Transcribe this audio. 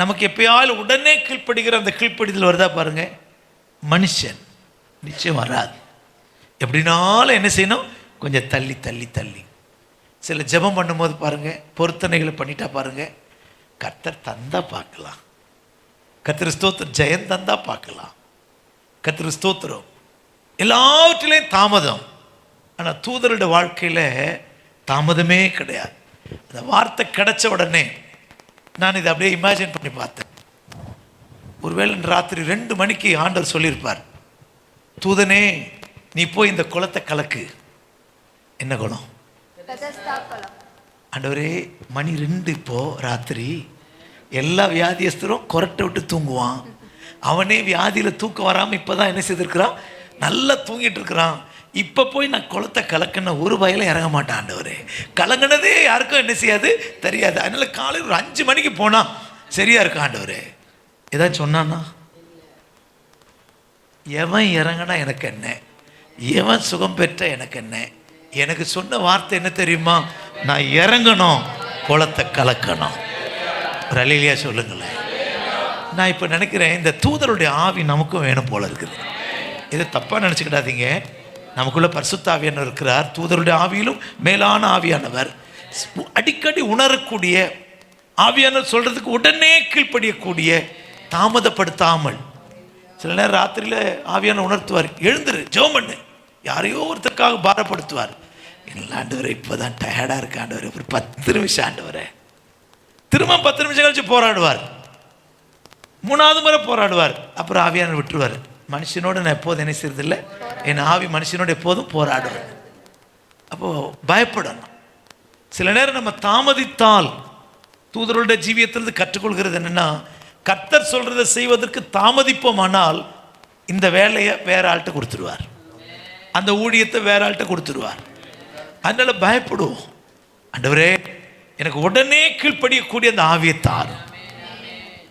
நமக்கு எப்பயாவது உடனே கீழ்ப்படுகிற அந்த கீழ்ப்படிதல் வருதா பாருங்க, மனுஷன் நிச்சயம் வராது. எப்படினாலும் என்ன செய்யணும், கொஞ்சம் தள்ளி தள்ளி தள்ளி. சில ஜெபம் பண்ணும்போது பாருங்க, பொருத்தனைகளை பண்ணிட்டா பாருங்க, கர்த்தர் தந்தா பார்க்கலாம், கர்த்தர் ஸ்தோத்திரம் ஜெயம் தந்தா பார்க்கலாம், கர்த்தர் ஸ்தோத்திரம். எல்லாவற்றிலையும் தாமதம். ஆனால் தூதரோட வாழ்க்கையில் தாமதமே கிடையாது. அந்த வார்த்தை கிடைச்ச உடனே நான் இதை அப்படியே இமேஜின் பண்ணி பார்த்தேன். ஒருவேளை ராத்திரி 2 மணிக்கு ஆண்டவர் சொல்லியிருப்பார், தூதனே நீ போய் இந்த குளத்தை கலக்கு. என்ன குளம்? ஆண்டவரே மணி 2 இப்போ ராத்திரி. எல்லா வியாதியஸ்தரும் கொரட்டை விட்டு தூங்குவான். அவனே வியாதியில் தூக்கம் வராமல் இப்போ தான் என்ன செய்திருக்கிறான், நல்லா தூங்கிட்டு இருக்கிறான். இப்போ போய் நான் குளத்தை கலக்குன ஒரு வயலில் இறங்க மாட்டேன் ஆண்டவரே. கலங்கினதே யாருக்கும் என்ன செய்யாது, தெரியாது. அதனால் காலையில் ஒரு 5 மணிக்கு போனால் சரியா இருக்கு ஆண்டவரே. ஏதாச்சும் சொன்னான்னா, எவன் இறங்கினா எனக்கு என்ன, எவன் சுகம் பெற்ற எனக்கு என்ன. எனக்கு சொன்ன வார்த்தை என்ன தெரியுமா, நான் இறங்கணும், குளத்தை கலக்கணும். ஒரு அல்லேலூயா சொல்லுங்களேன். நான் இப்போ நினைக்கிறேன், இந்த தூதருடைய ஆவி நமக்கும் வேணும் போல இருக்குது. இதை தப்பாக நினச்சிக்கிடாதீங்க. நமக்குள்ள பரிசுத்த ஆவியானவர் இருக்கிறார். தூதருடைய ஆவியிலும் மேலான ஆவியானவர், அடிக்கடி உணரக்கூடிய ஆவியானவர் சொல்கிறதுக்கு உடனே கீழ்ப்படியக்கூடிய, தாமதப்படுத்தாமல். சில நேரம் ராத்திரியில் ஆவியான உணர்த்துவார், எழுந்துரு ஜெபம் பண்ணு. யாரையோ ஒருத்தருக்காக பாரப்படுத்துவார். இல்லை ஆண்டவரே இப்போ தான் டயர்டாக இருக்கு ஆண்டவரே, ஒரு 10 நிமிஷம் ஆண்டவரே. திரும்ப 10 நிமிஷம் கழிச்சு போராடுவார். 3வது முறை போராடுவார். அப்புறம் ஆவியானவர் விட்டுருவார். மனுஷனோடு நான் எப்போதும் என்ன செய்யறதில்லை, என் ஆவி மனுஷனோடு எப்போதும் போராடுவேன். அப்போது பயப்படணும். சில நேரம் நம்ம தாமதித்தால், தூதருடைய ஜீவியத்திலிருந்து கற்றுக்கொள்கிறது என்னென்னா, கர்த்தர் சொல்கிறத செய்வதற்கு தாமதிப்போமானால் இந்த வேலையை வேற ஆள்கிட்ட கொடுத்துருவார், அந்த ஊழியத்தை வேற ஆள்கிட்ட கொடுத்துருவார். அதனால பயப்படுவோம். ஆண்டவரே எனக்கு உடனே கீழ்ப்படியக்கூடிய அந்த ஆவியை தாரும்.